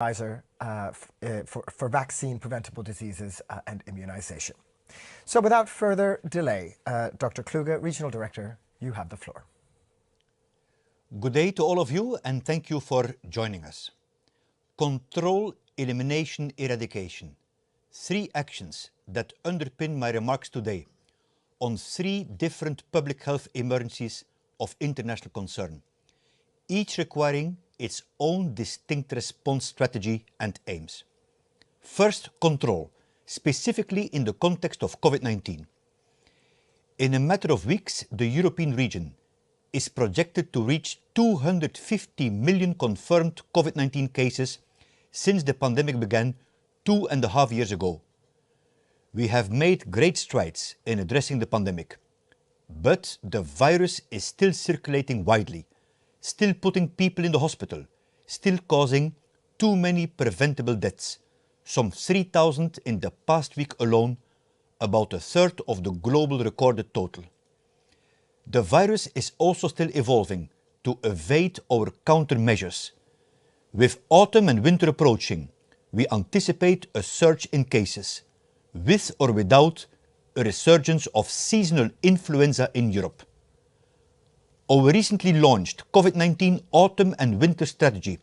advisor for vaccine preventable diseases and immunization. So without further delay, Dr. Kluge, Regional Director, you have the floor. Good day to all of you and thank you for joining us. Control, elimination, eradication. Three actions that underpin my remarks today on three different public health emergencies of international concern, each requiring its own distinct response strategy and aims. First, control, specifically in the context of COVID-19. In a matter of weeks, the European region is projected to reach 250 million confirmed COVID-19 cases since the pandemic began 2.5 years ago. We have made great strides in addressing the pandemic, but the virus is still circulating widely, still putting people in the hospital, still causing too many preventable deaths, some 3,000 in the past week alone, about a third of the global recorded total. The virus is also still evolving to evade our countermeasures. With autumn and winter approaching, we anticipate a surge in cases, with or without a resurgence of seasonal influenza in Europe. Our recently launched COVID-19 Autumn and Winter Strategy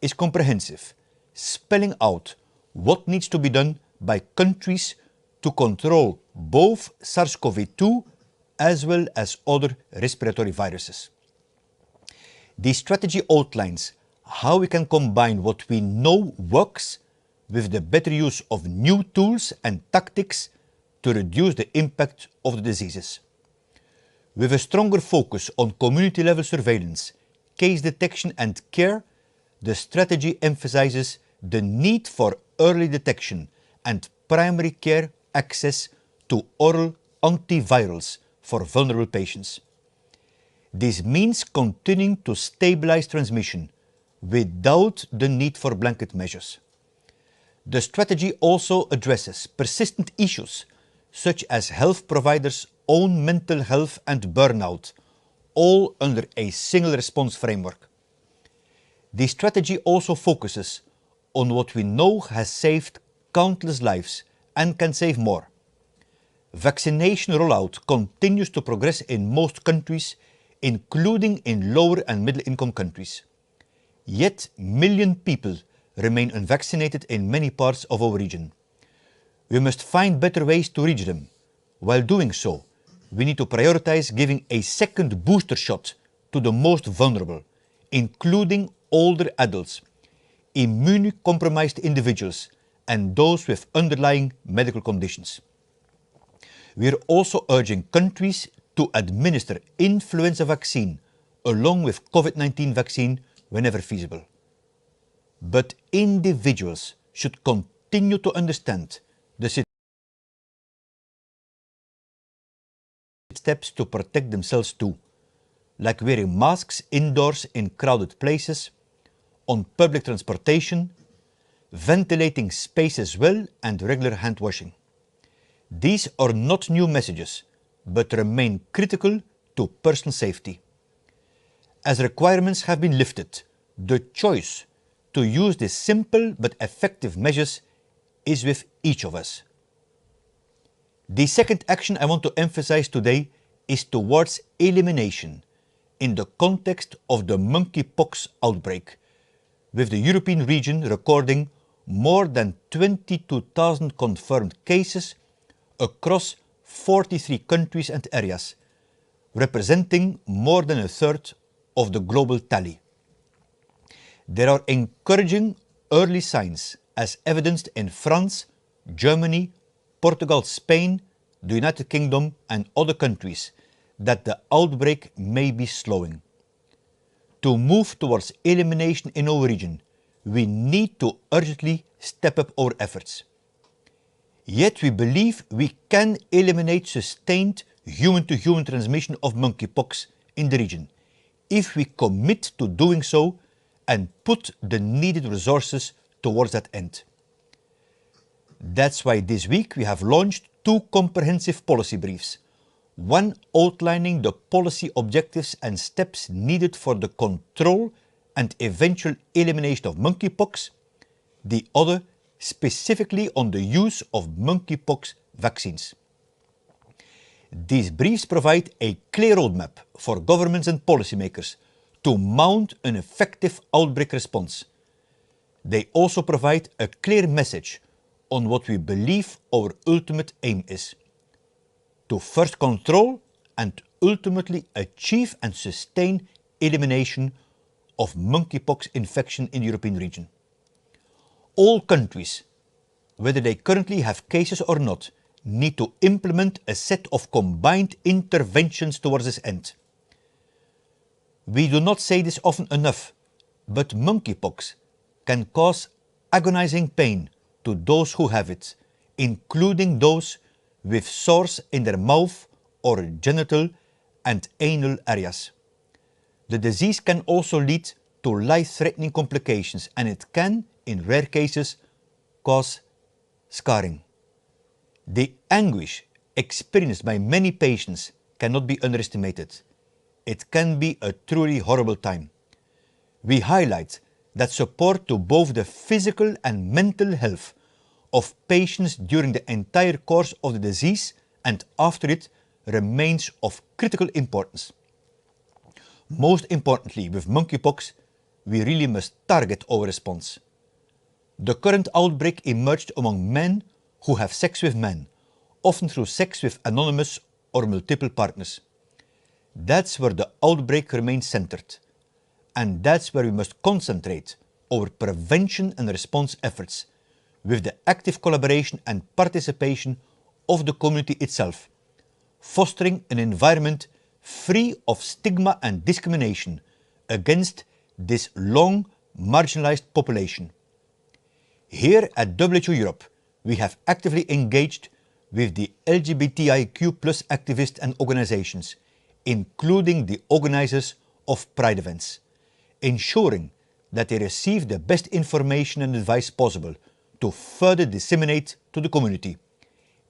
is comprehensive, spelling out what needs to be done by countries to control both SARS-CoV-2 as well as other respiratory viruses. The strategy outlines how we can combine what we know works with the better use of new tools and tactics to reduce the impact of the diseases. With a stronger focus on community-level surveillance, case detection and care, the strategy emphasizes the need for early detection and primary care access to oral antivirals for vulnerable patients. This means continuing to stabilize transmission without the need for blanket measures. The strategy also addresses persistent issues such as health providers' own mental health and burnout, all under a single response framework. The strategy also focuses on what we know has saved countless lives and can save more. Vaccination rollout continues to progress in most countries, including in lower and middle income countries. Yet, million people remain unvaccinated in many parts of our region. We must find better ways to reach them. While doing so, we need to prioritize giving a second booster shot to the most vulnerable, including older adults, immunocompromised individuals, and those with underlying medical conditions. We are also urging countries to administer influenza vaccine along with COVID-19 vaccine whenever feasible. But individuals should continue to understand the steps to protect themselves too, like wearing masks indoors in crowded places, on public transportation, ventilating spaces well, and regular hand washing. These are not new messages, but remain critical to personal safety. As requirements have been lifted, the choice to use these simple but effective measures is with each of us. The second action I want to emphasize today is towards elimination in the context of the monkeypox outbreak, with the European region recording more than 22,000 confirmed cases across 43 countries and areas, representing more than a third of the global tally. There are encouraging early signs as evidenced in France, Germany, Portugal, Spain, the United Kingdom and other countries that the outbreak may be slowing. To move towards elimination in our region, we need to urgently step up our efforts. Yet we believe we can eliminate sustained human-to-human transmission of monkeypox in the region if we commit to doing so and put the needed resources towards that end. That's why this week we have launched two comprehensive policy briefs, one outlining the policy objectives and steps needed for the control and eventual elimination of monkeypox, the other specifically on the use of monkeypox vaccines. These briefs provide a clear roadmap for governments and policymakers to mount an effective outbreak response. They also provide a clear message on what we believe our ultimate aim is: to first control and ultimately achieve and sustain elimination of monkeypox infection in the European region. All countries, whether they currently have cases or not, need to implement a set of combined interventions towards this end. We do not say this often enough, but monkeypox can cause agonizing pain to those who have it, including those with sores in their mouth or genital and anal areas. The disease can also lead to life-threatening complications, and it can, in rare cases, cause scarring. The anguish experienced by many patients cannot be underestimated. It can be a truly horrible time. We highlight that support to both the physical and mental health of patients during the entire course of the disease and after it remains of critical importance. Most importantly, with monkeypox, we really must target our response. The current outbreak emerged among men who have sex with men, often through sex with anonymous or multiple partners. That's where the outbreak remains centered, and that's where we must concentrate our prevention and response efforts, with the active collaboration and participation of the community itself, fostering an environment free of stigma and discrimination against this long marginalized population. Here at WHO Europe, we have actively engaged with the LGBTIQ+ activists and organizations, including the organizers of Pride events, ensuring that they receive the best information and advice possible to further disseminate to the community,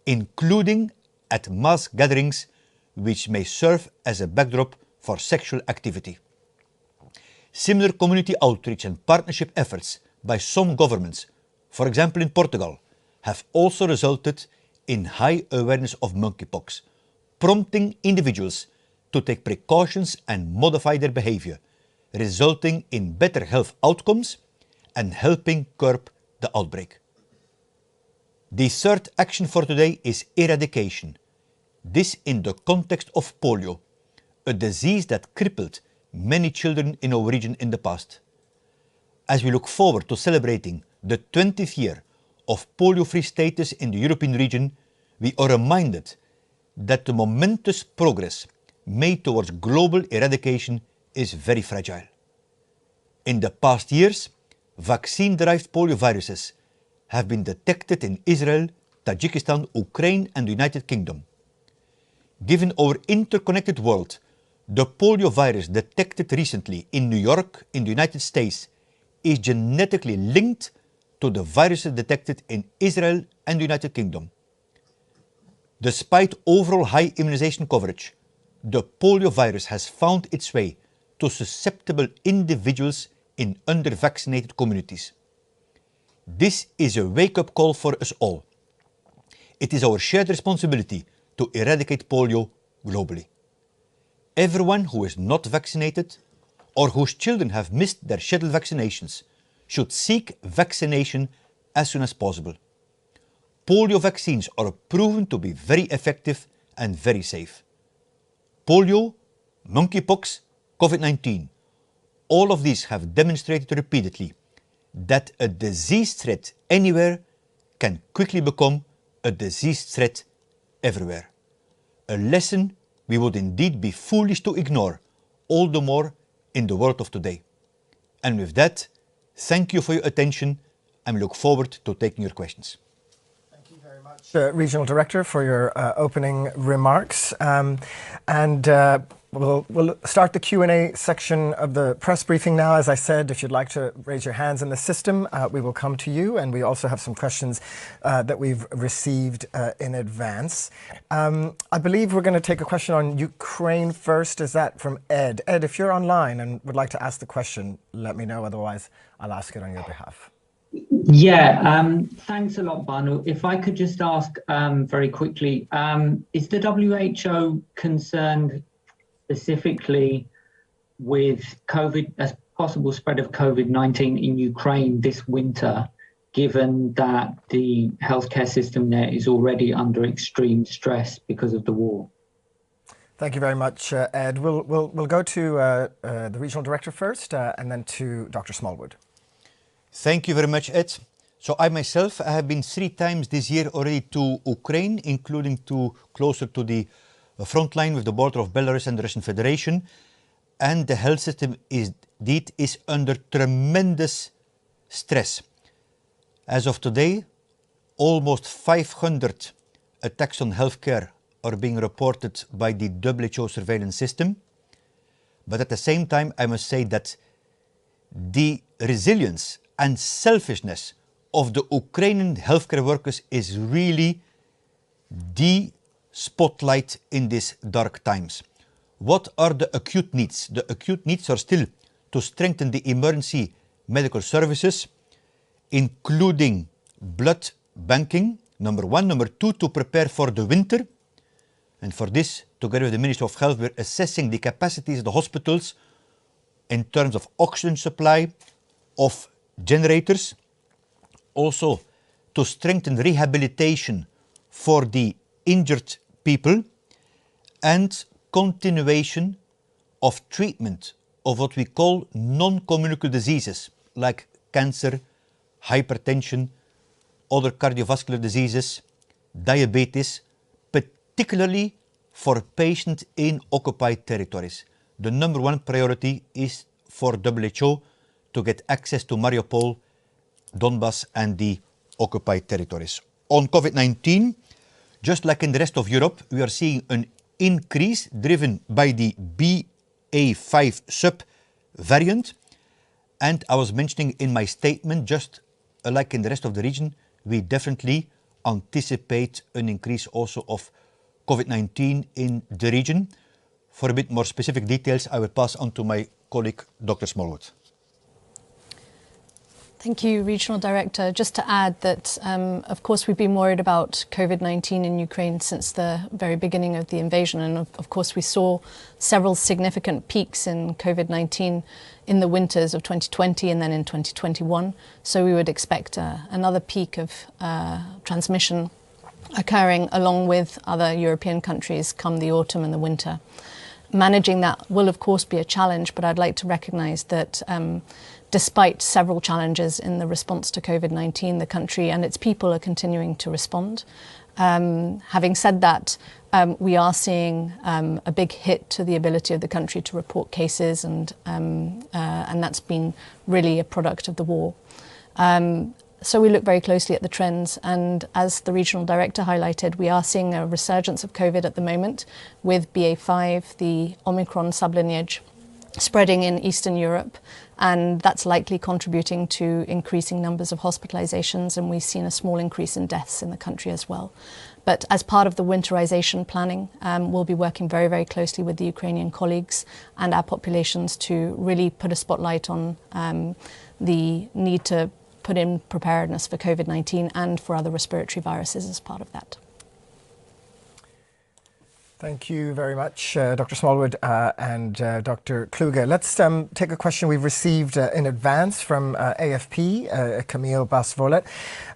including at mass gatherings which may serve as a backdrop for sexual activity. Similar community outreach and partnership efforts by some governments, for example in Portugal, have also resulted in high awareness of monkeypox, prompting individuals to take precautions and modify their behavior, resulting in better health outcomes and helping curb the outbreak. The third action for today is eradication. This in the context of polio, a disease that crippled many children in our region in the past. As we look forward to celebrating the 20th year of polio-free status in the European region, we are reminded that the momentous progress made towards global eradication is very fragile. In the past years, vaccine-derived polioviruses have been detected in Israel, Tajikistan, Ukraine and the United Kingdom. Given our interconnected world, the poliovirus detected recently in New York in the United States is genetically linked to the viruses detected in Israel and the United Kingdom. Despite overall high immunization coverage, the poliovirus has found its way to susceptible individuals in under-vaccinated communities. This is a wake-up call for us all. It is our shared responsibility to eradicate polio globally. Everyone who is not vaccinated or whose children have missed their scheduled vaccinations should seek vaccination as soon as possible. Polio vaccines are proven to be very effective and very safe. Polio, monkeypox, COVID-19, all of these have demonstrated repeatedly that a disease threat anywhere can quickly become a disease threat everywhere. A lesson we would indeed be foolish to ignore, all the more in the world of today. And with that, thank you for your attention and look forward to taking your questions. Thank you very much, Regional Director, for your opening remarks. We'll start the Q&A section of the press briefing now. As I said, if you'd like to raise your hands in the system, we will come to you. And we also have some questions that we've received in advance. I believe we're going to take a question on Ukraine first. Is that from Ed? Ed, if you're online and would like to ask the question, let me know. Otherwise, I'll ask it on your behalf. Yeah, thanks a lot, Banu. If I could just ask very quickly, is the WHO concerned specifically with COVID, as possible spread of COVID-19 in Ukraine this winter, given that the healthcare system there is already under extreme stress because of the war? Thank you very much, Ed. We'll go to the regional director first, and then to Dr. Smallwood. Thank you very much, Ed. So I myself have been 3 times this year already to Ukraine, including closer to the front line with the border of Belarus and the Russian Federation. And the health system is under tremendous stress. As of today, almost 500 attacks on healthcare are being reported by the WHO surveillance system. But at the same time, I must say that the resilience and selfishness of the Ukrainian healthcare workers is really the spotlight in these dark times. What are the acute needs? The acute needs are still to strengthen the emergency medical services, including blood banking, number 1. Number 2, to prepare for the winter. And for this, together with the Ministry of Health, we're assessing the capacities of the hospitals in terms of oxygen supply, of generators, also to strengthen rehabilitation for the injured people, and continuation of treatment of what we call non-communicable diseases like cancer, hypertension, other cardiovascular diseases, diabetes, particularly for patients in occupied territories. The number 1 priority is for WHO to get access to Mariupol, Donbass and the occupied territories. On COVID-19, just like in the rest of Europe, we are seeing an increase driven by the BA.5 sub-variant. And I was mentioning in my statement, just like in the rest of the region, we definitely anticipate an increase also of COVID-19 in the region. For a bit more specific details, I will pass on to my colleague, Dr. Smallwood. Thank you, Regional Director. Just to add that, of course, we've been worried about COVID-19 in Ukraine since the very beginning of the invasion. And of course, we saw several significant peaks in COVID-19 in the winters of 2020 and then in 2021. So we would expect another peak of transmission occurring along with other European countries come the autumn and the winter. Managing that will, of course, be a challenge, but I'd like to recognise that despite several challenges in the response to COVID-19, the country and its people are continuing to respond. Having said that, we are seeing a big hit to the ability of the country to report cases, and that's been really a product of the war. So we look very closely at the trends, and as the Regional Director highlighted, we are seeing a resurgence of COVID at the moment with BA.5, the Omicron sublineage, spreading in Eastern Europe, and that's likely contributing to increasing numbers of hospitalizations, and we've seen a small increase in deaths in the country as well. But as part of the winterization planning, we'll be working very, very closely with the Ukrainian colleagues and our populations to really put a spotlight on the need to put in preparedness for COVID-19 and for other respiratory viruses as part of that. Thank you very much, Dr. Smallwood and Dr. Kluge. Let's take a question we've received in advance from AFP, Camille Basvolet.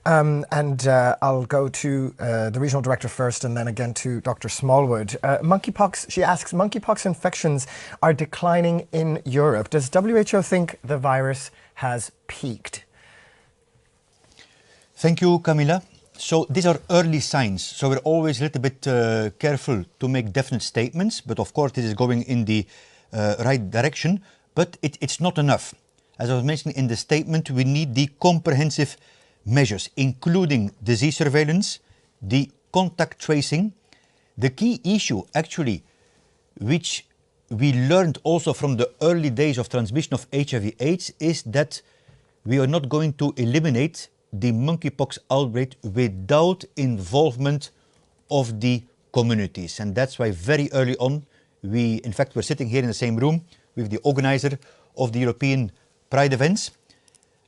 And I'll go to the Regional Director first and then again to Dr. Smallwood. Monkeypox, she asks, monkeypox infections are declining in Europe. Does WHO think the virus has peaked? Thank you, Camilla. So these are early signs, so we're always a little bit careful to make definite statements, but of course this is going in the right direction, but it's not enough. As I was mentioning in the statement, we need the comprehensive measures, including disease surveillance, the contact tracing. The key issue, actually, which we learned also from the early days of transmission of HIV/AIDS, is that we are not going to eliminate the monkeypox outbreak without involvement of the communities. And that's why very early on, in fact, we're sitting here in the same room with the organizer of the European Pride events.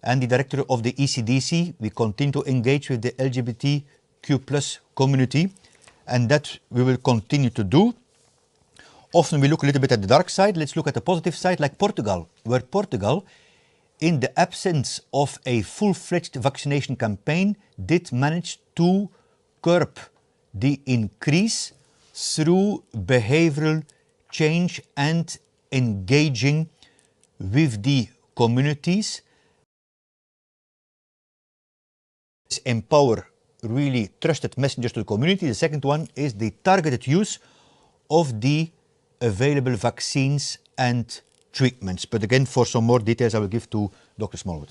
and the director of the ECDC. We continue to engage with the LGBTQ+ community, and that we will continue to do. Often we look a little bit at the dark side. Let's look at the positive side, like Portugal, where Portugal, in the absence of a full-fledged vaccination campaign, did manage to curb the increase through behavioral change and engaging with the communities. Empower really trusted messengers to the community. The second one is the targeted use of the available vaccines and treatments. But again, for some more details, I will give to Dr. Smallwood.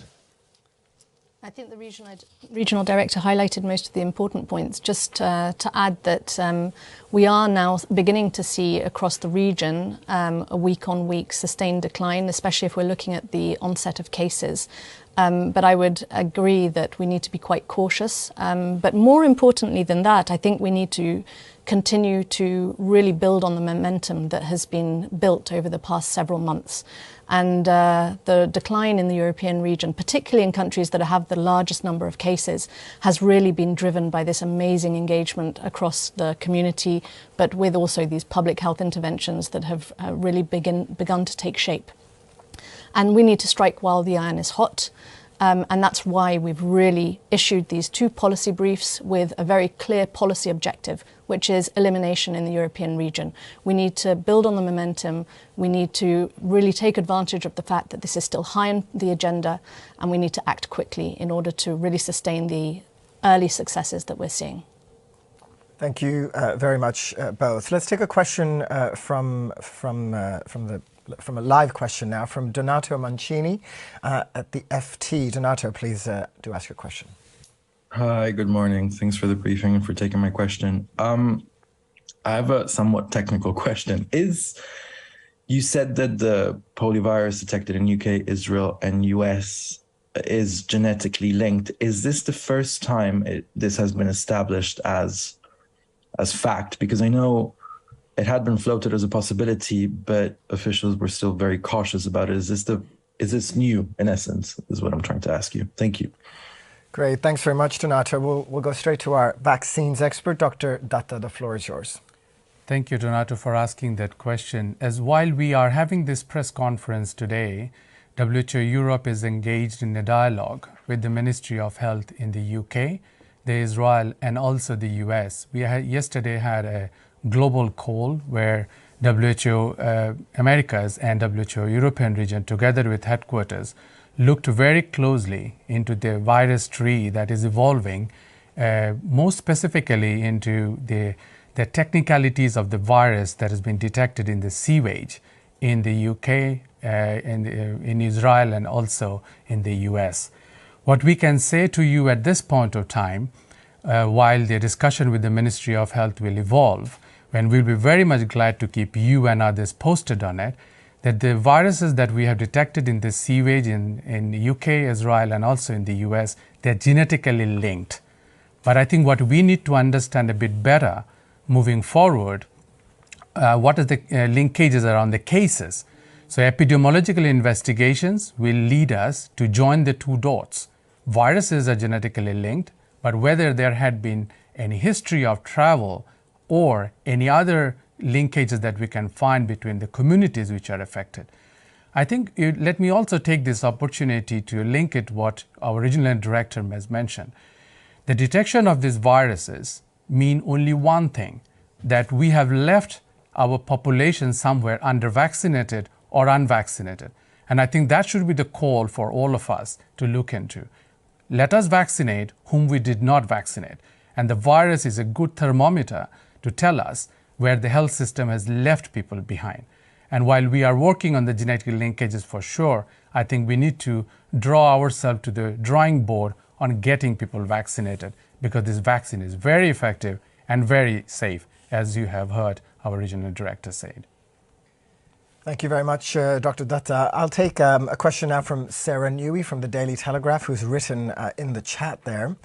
I think the regional director highlighted most of the important points. Just to add that we are now beginning to see across the region a week-on-week sustained decline, especially if we're looking at the onset of cases. But I would agree that we need to be quite cautious. But more importantly than that, I think we need to continue to really build on the momentum that has been built over the past several months. And the decline in the European region, particularly in countries that have the largest number of cases, has really been driven by this amazing engagement across the community, but with also these public health interventions that have really begun to take shape. And we need to strike while the iron is hot. And that's why we've really issued these 2 policy briefs with a very clear policy objective, which is elimination in the European region. We need to build on the momentum. We need to really take advantage of the fact that this is still high on the agenda, and we need to act quickly in order to really sustain the early successes that we're seeing. Thank you very much, both. Let's take a question from a live question now from Donato Mancini at the FT. Donato, please do ask your question. Hi, good morning. Thanks for the briefing and for taking my question. I have a somewhat technical question. You said that the poliovirus detected in UK, Israel, and US is genetically linked. Is this the first time this has been established as fact? Because I know it had been floated as a possibility, but officials were still very cautious about it. Is this new, in essence, is what I'm trying to ask you. Thank you. Great. Thanks very much, Donato. We'll go straight to our vaccines expert, Dr. Datta. The floor is yours. Thank you, Donato, for asking that question. As while we are having this press conference today, WHO Europe is engaged in a dialogue with the Ministry of Health in the UK, the Israel, and also the US. We yesterday had a global call where WHO Americas and WHO European region, together with headquarters, looked very closely into the virus tree that is evolving, most specifically into the technicalities of the virus that has been detected in the sewage in the UK, in Israel, and also in the US. What we can say to you at this point of time, while the discussion with the Ministry of Health will evolve, and we'll be very much glad to keep you and others posted on it, that the viruses that we have detected in the sewage in UK, Israel, and also in the US, they're genetically linked. But I think what we need to understand a bit better moving forward, what are the linkages around the cases. So epidemiological investigations will lead us to join the 2 dots. Viruses are genetically linked, but whether there had been any history of travel or any other linkages that we can find between the communities which are affected. I think let me also take this opportunity to link it what our regional director has mentioned. The detection of these viruses mean only one thing, that we have left our population somewhere under-vaccinated or unvaccinated. And I think that should be the call for all of us to look into. Let us vaccinate whom we did not vaccinate. And the virus is a good thermometer to tell us where the health system has left people behind. And while we are working on the genetic linkages for sure, I think we need to draw ourselves to the drawing board on getting people vaccinated, because this vaccine is very effective and very safe, as you have heard our regional director say. Thank you very much, Dr. Datta. I'll take a question now from Sarah Newey from the Daily Telegraph, who's written in the chat there.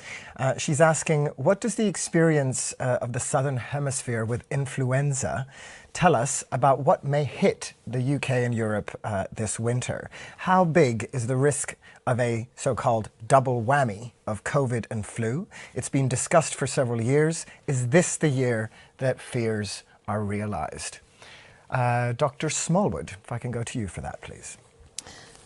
She's asking, what does the experience of the Southern Hemisphere with influenza tell us about what may hit the UK and Europe this winter? How big is the risk of a so-called double whammy of COVID and flu? It's been discussed for several years. Is this the year that fears are realised? Dr. Smallwood, if I can go to you for that, please.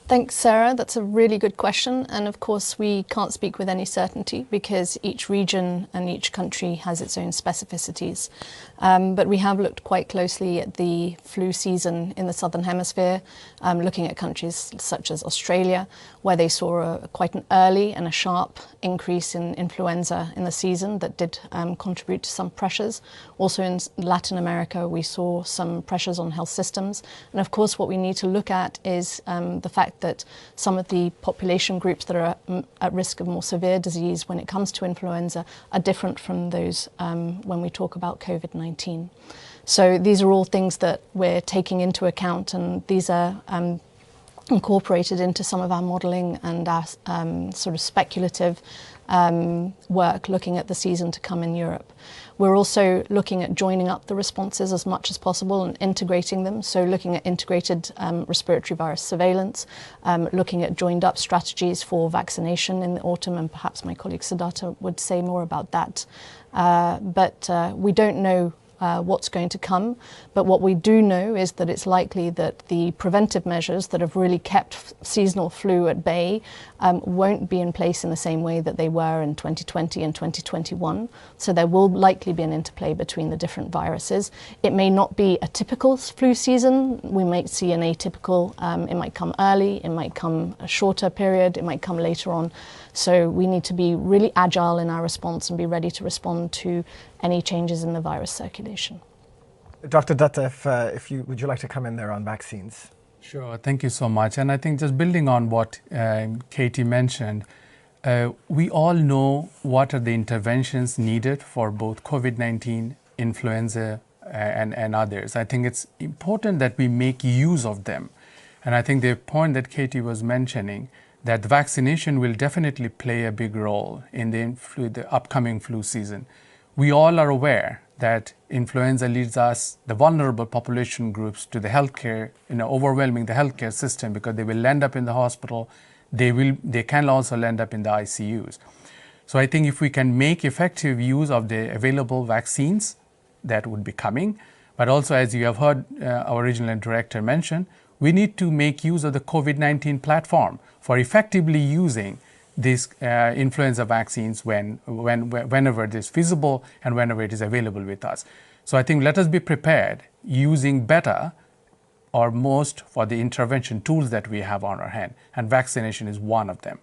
Thanks, Sarah. That's a really good question. And of course, we can't speak with any certainty because each region and each country has its own specificities. But we have looked quite closely at the flu season in the Southern Hemisphere, looking at countries such as Australia, where they saw quite an early and a sharp increase in influenza in the season that did contribute to some pressures. Also in Latin America, we saw some pressures on health systems. And of course, what we need to look at is the fact that some of the population groups that are at risk of more severe disease when it comes to influenza are different from those when we talk about COVID-19. So these are all things that we're taking into account, and these are incorporated into some of our modelling and our sort of speculative work looking at the season to come in Europe. We're also looking at joining up the responses as much as possible and integrating them. So looking at integrated respiratory virus surveillance, looking at joined up strategies for vaccination in the autumn, and perhaps my colleague Siddhartha would say more about that. But we don't know what's going to come. But what we do know is that it's likely that the preventive measures that have really kept seasonal flu at bay won't be in place in the same way that they were in 2020 and 2021. So there will likely be an interplay between the different viruses. It may not be a typical flu season. We might see an atypical, it might come early, it might come a shorter period, it might come later on. So we need to be really agile in our response and be ready to respond to any changes in the virus circulation. Dr. Datta, would you like to come in there on vaccines? Sure, thank you so much. And I think just building on what Katie mentioned, we all know what are the interventions needed for both COVID-19, influenza, and others. I think it's important that we make use of them. And I think the point that Katie was mentioning, that vaccination will definitely play a big role in the upcoming flu season. We all are aware that influenza leads us, the vulnerable population groups, to the healthcare, overwhelming the healthcare system because they will end up in the hospital. They can also end up in the ICUs. So I think if we can make effective use of the available vaccines, that would be coming. But also, as you have heard our regional director mention, we need to make use of the COVID-19 platform for effectively using these influenza vaccines whenever it is feasible and whenever it is available with us. So I think let us be prepared using better or most for the intervention tools that we have on our hand, and vaccination is one of them.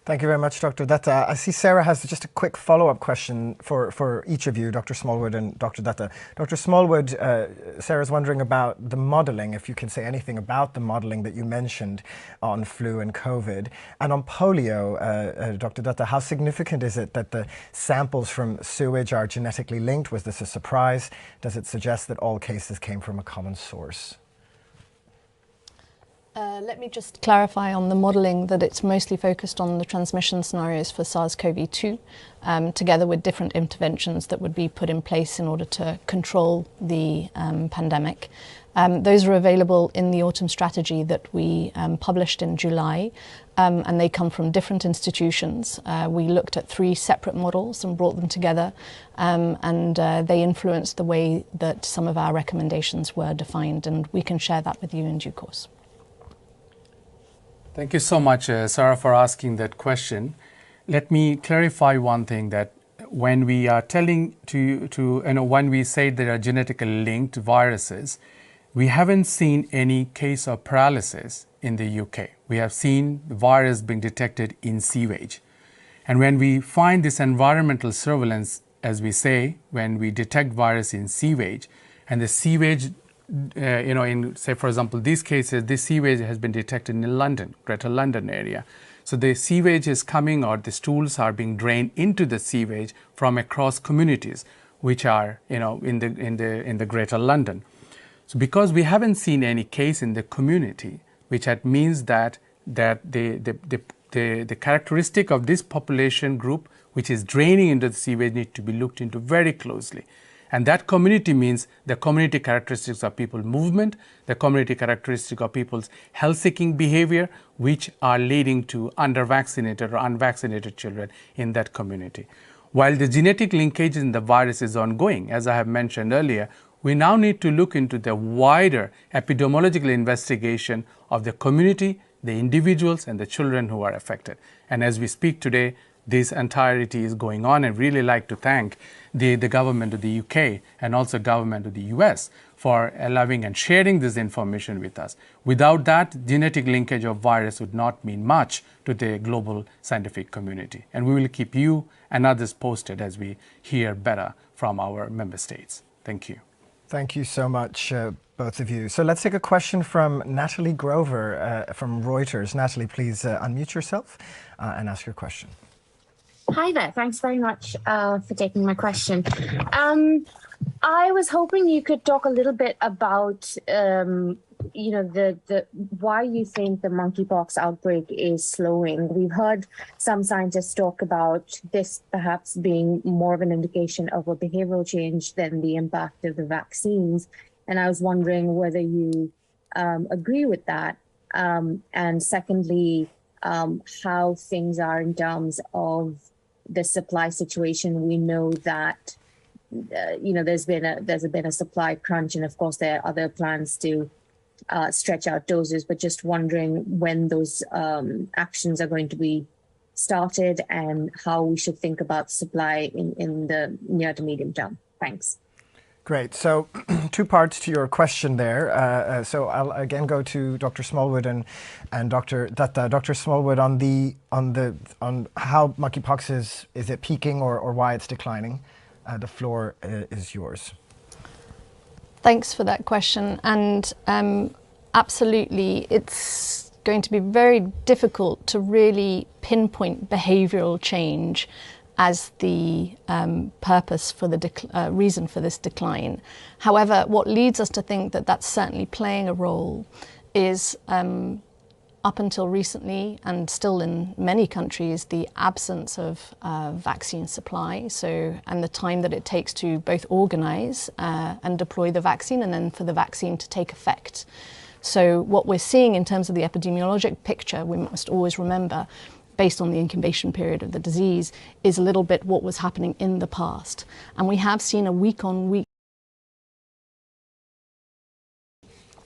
Thank you very much, Dr. Datta. I see Sarah has just a quick follow-up question for each of you, Dr. Smallwood and Dr. Datta. Dr. Smallwood, Sarah's wondering about the modelling, if you can say anything about the modelling that you mentioned on flu and COVID. And on polio, Dr. Datta, how significant is it that the samples from sewage are genetically linked? Was this a surprise? Does it suggest that all cases came from a common source? Let me just clarify on the modelling that it's mostly focused on the transmission scenarios for SARS-CoV-2, together with different interventions that would be put in place in order to control the pandemic. Those are available in the autumn strategy that we published in July, and they come from different institutions. We looked at 3 separate models and brought them together, and they influenced the way that some of our recommendations were defined, and we can share that with you in due course. Thank you so much, Sarah, for asking that question. Let me clarify one thing, that when we are telling when we say there are genetically linked viruses, we haven't seen any case of paralysis in the UK. We have seen the virus being detected in sewage. And when we find this environmental surveillance, as we say, when we detect virus in sewage, and the sewage in, say, for example, these cases, this sewage has been detected in London, Greater London area. So the sewage is coming, or the stools are being drained into the sewage from across communities, which are, in the Greater London. So because we haven't seen any case in the community, which means that the characteristic of this population group, which is draining into the sewage, need to be looked into very closely. And that community means the community characteristics of people's movement, the community characteristic of people's health-seeking behavior, which are leading to under-vaccinated or unvaccinated children in that community. While the genetic linkage in the virus is ongoing, as I have mentioned earlier, we now need to look into the wider epidemiological investigation of the community, the individuals, and the children who are affected. And as we speak today, this entirety is going on, and really like to thank the government of the UK and also government of the US for allowing and sharing this information with us. Without that, genetic linkage of virus would not mean much to the global scientific community. And we will keep you and others posted as we hear better from our member states. Thank you. Thank you so much, both of you. So let's take a question from Natalie Grover from Reuters. Natalie, please unmute yourself and ask your question. Hi there. Thanks very much for taking my question. I was hoping you could talk a little bit about, the why you think the monkeypox outbreak is slowing. We've heard some scientists talk about this perhaps being more of an indication of a behavioral change than the impact of the vaccines. And I was wondering whether you agree with that. And secondly, how things are in terms of the supply situation. We know that there's been a supply crunch, and of course there are other plans to stretch out doses. But just wondering when those actions are going to be started and how we should think about supply in the near to medium term. Thanks. Great. So two parts to your question there. So I'll again go to Dr. Smallwood and Dr. Datta. Dr. Smallwood, on how monkeypox is it peaking or why it's declining? The floor is yours. Thanks for that question. And absolutely, it's going to be very difficult to really pinpoint behavioral change as the purpose for the reason for this decline. However, what leads us to think that that's certainly playing a role is up until recently, and still in many countries, the absence of vaccine supply. And the time that it takes to both organize and deploy the vaccine, and then for the vaccine to take effect. So what we're seeing in terms of the epidemiologic picture, we must always remember, based on the incubation period of the disease, is a little bit what was happening in the past. And we have seen a week-on-week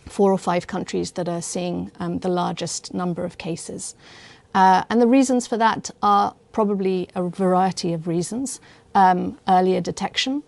4 or 5 countries that are seeing the largest number of cases. And the reasons for that are probably a variety of reasons. Earlier detection,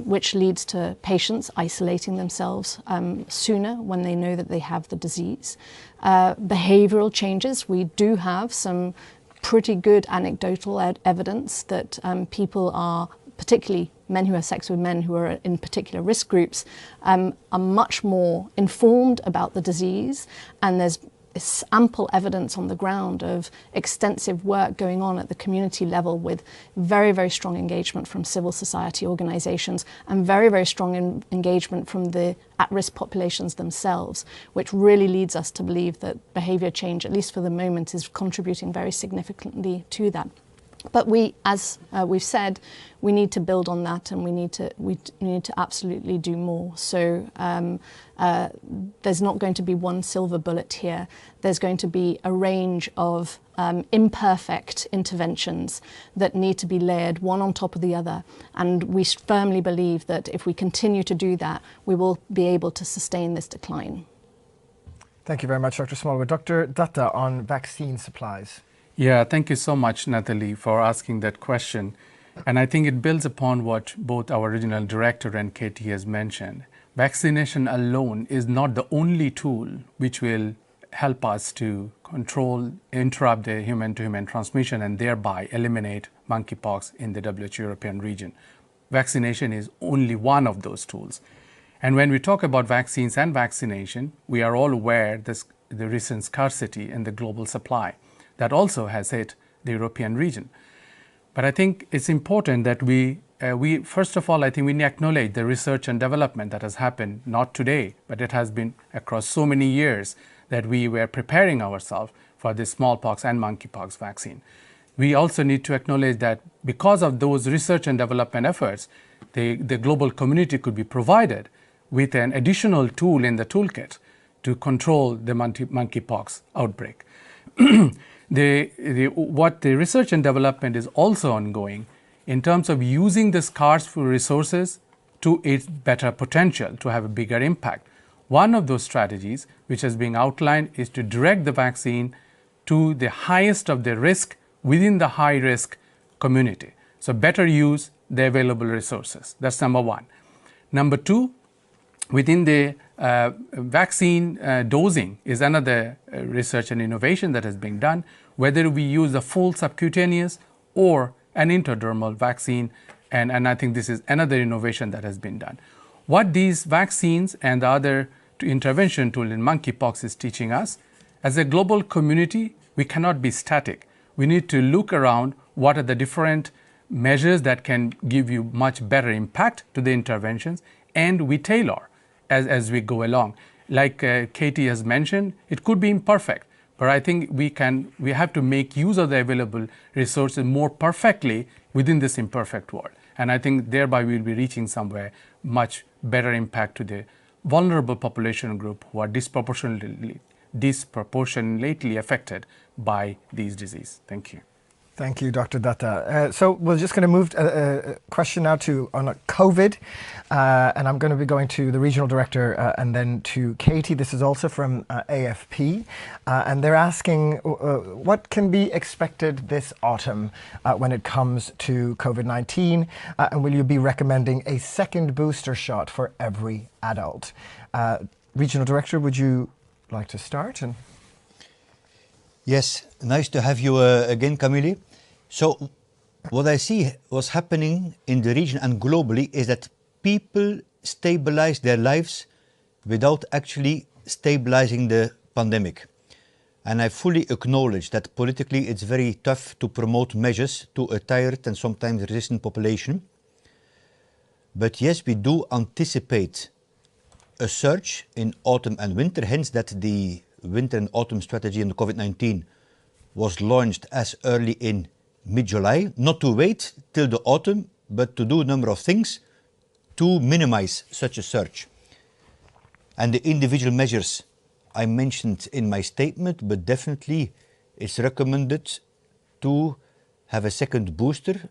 which leads to patients isolating themselves sooner when they know that they have the disease. Behavioral changes. We do have some pretty good anecdotal evidence that people are, particularly men who have sex with men who are in particular risk groups, are much more informed about the disease, and there's ample evidence on the ground of extensive work going on at the community level with very, very strong engagement from civil society organizations and very, very strong engagement from the at-risk populations themselves, which really leads us to believe that behavior change, at least for the moment, is contributing very significantly to that. But we, as we've said, we need to build on that, and we need to absolutely do more. So there's not going to be one silver bullet here. There's going to be a range of imperfect interventions that need to be layered one on top of the other. And we firmly believe that if we continue to do that, we will be able to sustain this decline. Thank you very much, Dr. Smallwood. Dr. Datta, on vaccine supplies. Yeah, thank you so much, Natalie, for asking that question. And I think it builds upon what both our regional director and Katie has mentioned. Vaccination alone is not the only tool which will help us to interrupt the human-to-human transmission and thereby eliminate monkeypox in the WHO European region. Vaccination is only one of those tools. And when we talk about vaccines and vaccination, we are all aware the recent scarcity in the global supply. That also has hit the European region. But I think it's important that we first of all, I think we need to acknowledge the research and development that has happened, not today, but it has been across so many years that we were preparing ourselves for the smallpox and monkeypox vaccine. We also need to acknowledge that because of those research and development efforts, the global community could be provided with an additional tool in the toolkit to control the monkeypox outbreak. What the research and development is also ongoing in terms of using the scarce resources to its better potential to have a bigger impact. One of those strategies which is being outlined is to direct the vaccine to the highest of the risk within the high-risk community. So better use the available resources. That's number one. Number two, within the vaccine dosing is another research and innovation that is being done, whether we use a full subcutaneous or an intradermal vaccine, and I think this is another innovation that has been done. What these vaccines and the other intervention tool in monkeypox is teaching us, as a global community, we cannot be static. We need to look around what are the different measures that can give you much better impact to the interventions, and we tailor as we go along. Like Katie has mentioned, it could be imperfect, but I think we have to make use of the available resources more perfectly within this imperfect world. And I think thereby we'll be reaching somewhere much better impact to the vulnerable population group who are disproportionately affected by these diseases. Thank you. Thank you, Dr. Datta. So we're just going to move a question now on COVID, and I'm going to be going to the regional director and then to Katie. This is also from AFP, and they're asking what can be expected this autumn when it comes to COVID-19, and will you be recommending a second booster shot for every adult? Regional director, would you like to start? Yes, nice to have you again, Camille. So what I see was happening in the region and globally is that people stabilize their lives without actually stabilizing the pandemic. And I fully acknowledge that politically it's very tough to promote measures to a tired and sometimes resistant population. But yes, we do anticipate a surge in autumn and winter, hence that the winter and autumn strategy in the COVID-19 was launched as early in mid-July, not to wait till the autumn, but to do a number of things to minimize such a surge. And the individual measures I mentioned in my statement, but definitely it's recommended to have a second booster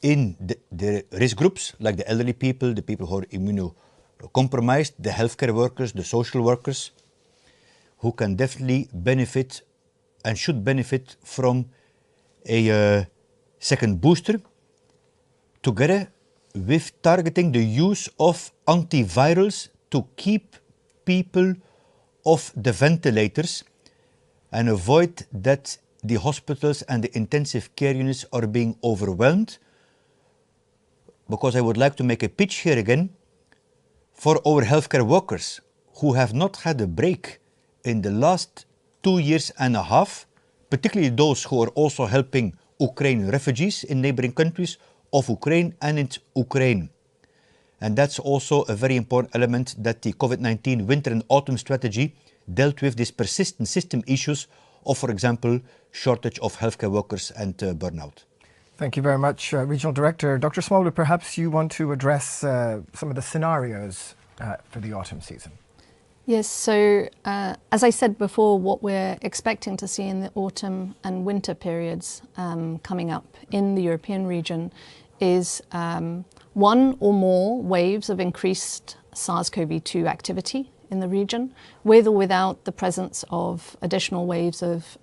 in the risk groups, like the elderly people, the people who are immunocompromised, the healthcare workers, the social workers, who can definitely benefit and should benefit from a second booster, together with targeting the use of antivirals to keep people off the ventilators and avoid that the hospitals and the intensive care units are being overwhelmed. Because I would like to make a pitch here again for our healthcare workers who have not had a break in the last 2 years and a half, particularly those who are also helping Ukraine refugees in neighboring countries of Ukraine and in Ukraine. And that's also a very important element that the COVID-19 winter and autumn strategy dealt with, these persistent system issues of, for example, shortage of healthcare workers and burnout. Thank you very much, Regional Director. Dr. Smallwood, perhaps you want to address some of the scenarios for the autumn season. Yes, so as I said before, what we're expecting to see in the autumn and winter periods coming up in the European region is one or more waves of increased SARS-CoV-2 activity in the region, with or without the presence of additional waves of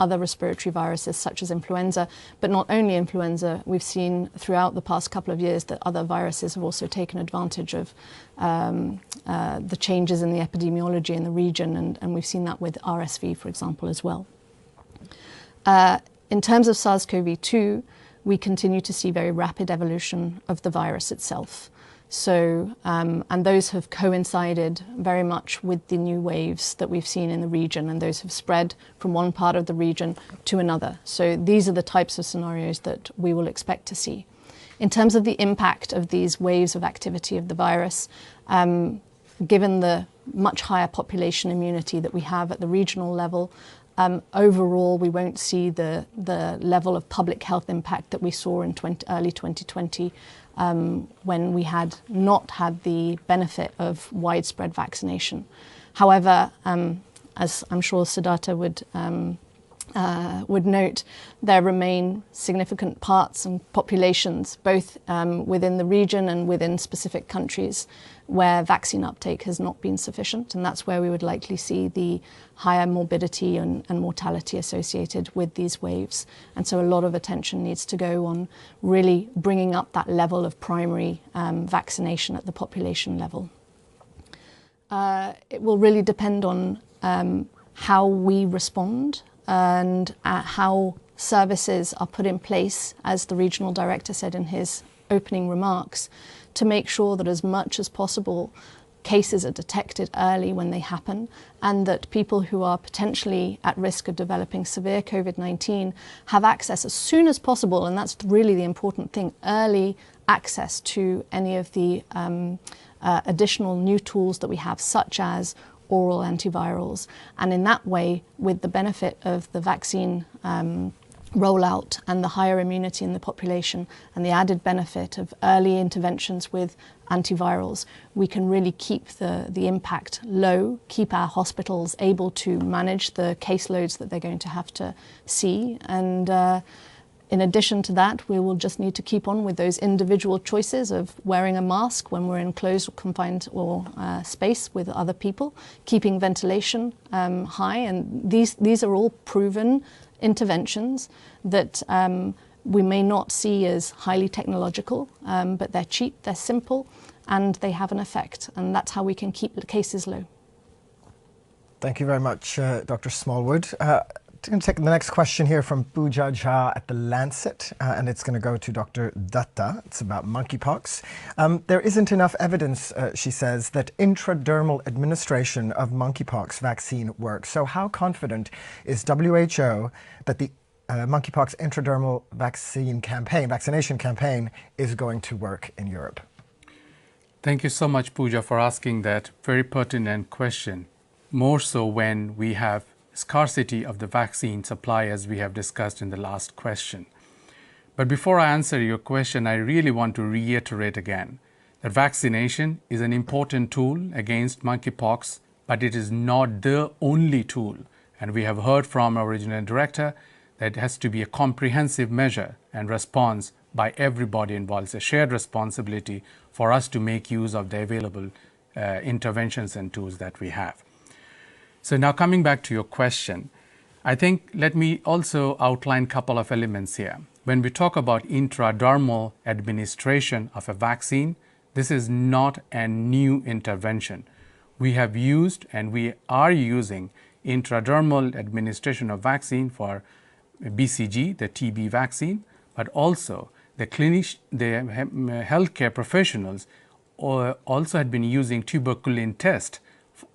other respiratory viruses such as influenza. But not only influenza, we've seen throughout the past couple of years that other viruses have also taken advantage of the changes in the epidemiology in the region, and we've seen that with RSV, for example, as well. In terms of SARS-CoV-2, we continue to see very rapid evolution of the virus itself. So, and those have coincided very much with the new waves that we've seen in the region, and those have spread from one part of the region to another. So these are the types of scenarios that we will expect to see. In terms of the impact of these waves of activity of the virus, given the much higher population immunity that we have at the regional level, overall we won't see the level of public health impact that we saw in early 2020 when we had not had the benefit of widespread vaccination. However, as I'm sure Siddhartha would note, there remain significant parts and populations, both within the region and within specific countries, where vaccine uptake has not been sufficient, and that's where we would likely see the higher morbidity and mortality associated with these waves. And so a lot of attention needs to go on really bringing up that level of primary vaccination at the population level. It will really depend on how we respond and how services are put in place, as the regional director said in his opening remarks, to make sure that as much as possible cases are detected early when they happen, and that people who are potentially at risk of developing severe COVID-19 have access as soon as possible, and that's really the important thing, early access to any of the additional new tools that we have, such as oral antivirals. And in that way, with the benefit of the vaccine rollout and the higher immunity in the population and the added benefit of early interventions with antivirals, we can really keep the impact low, keep our hospitals able to manage the caseloads that they're going to have to see. And in addition to that, we will just need to keep on with those individual choices of wearing a mask when we're in closed or confined or space with other people, keeping ventilation high. And these are all proven interventions that we may not see as highly technological, but they're cheap, they're simple, and they have an effect. And that's how we can keep the cases low. Thank you very much, Dr. Smallwood. I'm going to take the next question here from Pooja Jha at The Lancet, and it's going to go to Dr. Datta. It's about monkeypox. There isn't enough evidence, she says, that intradermal administration of monkeypox vaccine works. So how confident is WHO that the monkeypox intradermal vaccination campaign is going to work in Europe? Thank you so much, Pooja, for asking that very pertinent question, more so when we have scarcity of the vaccine supply, as we have discussed in the last question. But before I answer your question, I really want to reiterate again that vaccination is an important tool against monkeypox, but it is not the only tool. And we have heard from our regional director that it has to be a comprehensive measure and response by everybody involved. It's a shared responsibility for us to make use of the available interventions and tools that we have. So now coming back to your question, I think let me also outline a couple of elements here. When we talk about intradermal administration of a vaccine, this is not a new intervention. We have used and we are using intradermal administration of vaccine for BCG, the TB vaccine, but also the healthcare professionals also had been using tuberculin test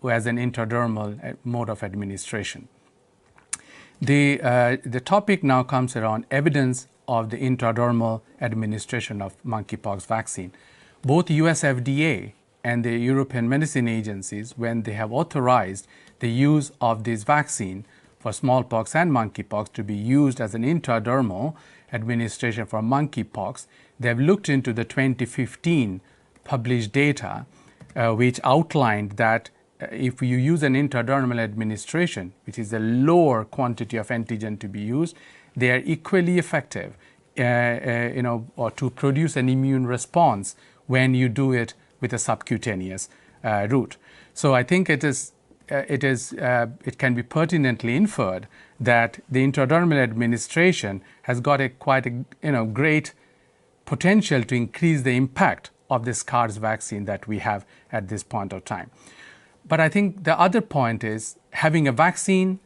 as an intradermal mode of administration. The topic now comes around evidence of the intradermal administration of monkeypox vaccine. Both US FDA and the European medicine agencies, when they have authorized the use of this vaccine for smallpox and monkeypox to be used as an intradermal administration for monkeypox, they have looked into the 2015 published data which outlined that if you use an intradermal administration, which is a lower quantity of antigen to be used, they are equally effective, or to produce an immune response when you do it with a subcutaneous route. So I think it can be pertinently inferred that the intradermal administration has got quite a great potential to increase the impact of this SARS vaccine that we have at this point of time. But I think the other point is having a vaccine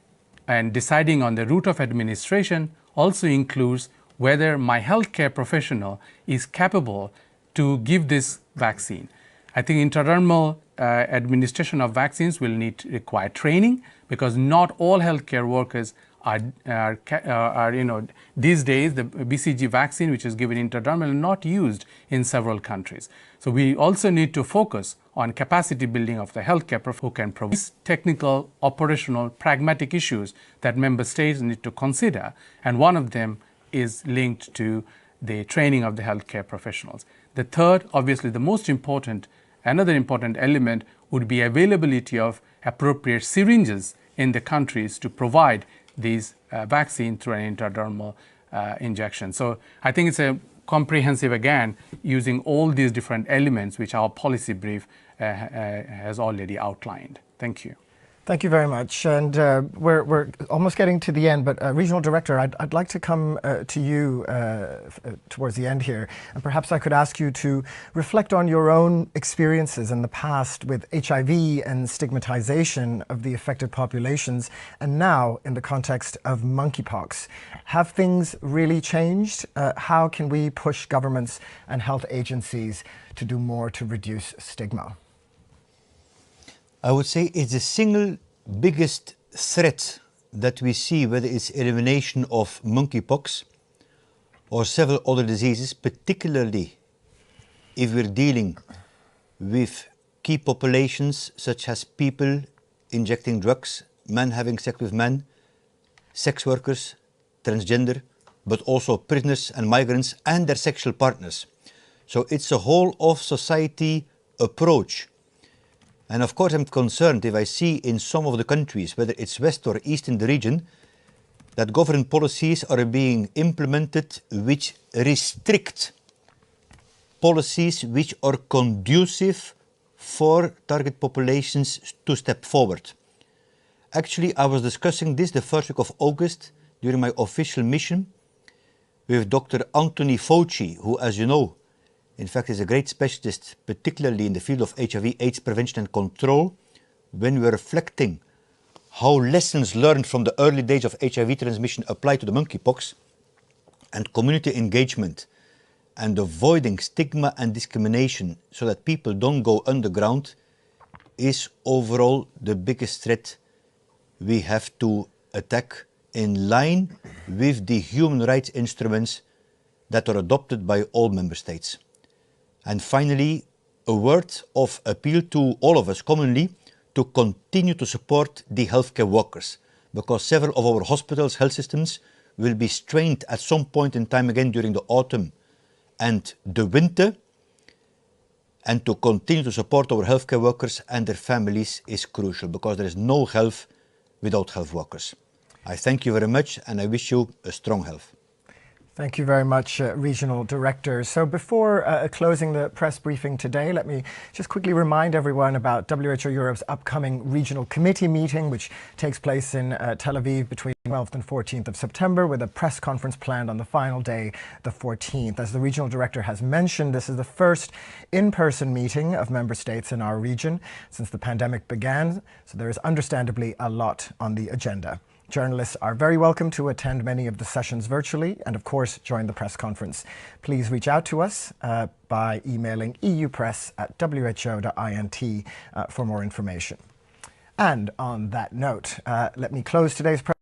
and deciding on the route of administration also includes whether my healthcare professional is capable to give this vaccine. I think intradermal administration of vaccines will require training, because not all healthcare workers these days the BCG vaccine, which is given intradermal, is not used in several countries. So we also need to focus on capacity building of the healthcare professionals who can provide these technical, operational, pragmatic issues that member states need to consider, and one of them is linked to the training of the healthcare professionals. The third, obviously the most important, another important element would be availability of appropriate syringes in the countries to provide these vaccine through an intradermal injection. So I think it's a comprehensive, again, using all these different elements which our policy brief has already outlined. Thank you. Thank you very much. And we're almost getting to the end, but Regional Director, I'd like to come to you towards the end here. And perhaps I could ask you to reflect on your own experiences in the past with HIV and stigmatization of the affected populations, and now in the context of monkeypox. Have things really changed? How can we push governments and health agencies to do more to reduce stigma? I would say it's the single biggest threat that we see, whether it's elimination of monkeypox or several other diseases, particularly if we're dealing with key populations such as people injecting drugs, men having sex with men, sex workers, transgender, but also prisoners and migrants and their sexual partners. So it's a whole of society approach. And of course I'm concerned if I see in some of the countries, whether it's west or east in the region, that government policies are being implemented which restrict policies which are conducive for target populations to step forward. Actually, I was discussing this the first week of August during my official mission with Dr. Anthony Fauci, who, as you know, in fact, is a great specialist, particularly in the field of HIV/AIDS prevention and control, when we're reflecting how lessons learned from the early days of HIV transmission apply to the monkeypox, and community engagement and avoiding stigma and discrimination so that people don't go underground is overall the biggest threat we have to attack in line with the human rights instruments that are adopted by all member states. And finally, a word of appeal to all of us commonly to continue to support the healthcare workers, because several of our hospitals, health systems will be strained at some point in time again during the autumn and the winter, and to continue to support our healthcare workers and their families is crucial, because there is no health without health workers. I thank you very much and I wish you a strong health. Thank you very much, Regional Director. So before closing the press briefing today, let me just quickly remind everyone about WHO Europe's upcoming Regional Committee meeting, which takes place in Tel Aviv between 12th and 14th of September, with a press conference planned on the final day, the 14th. As the Regional Director has mentioned, this is the first in-person meeting of member states in our region since the pandemic began, so there is understandably a lot on the agenda. Journalists are very welcome to attend many of the sessions virtually and, of course, join the press conference. Please reach out to us by emailing eupress@who.int for more information. And on that note, let me close today's press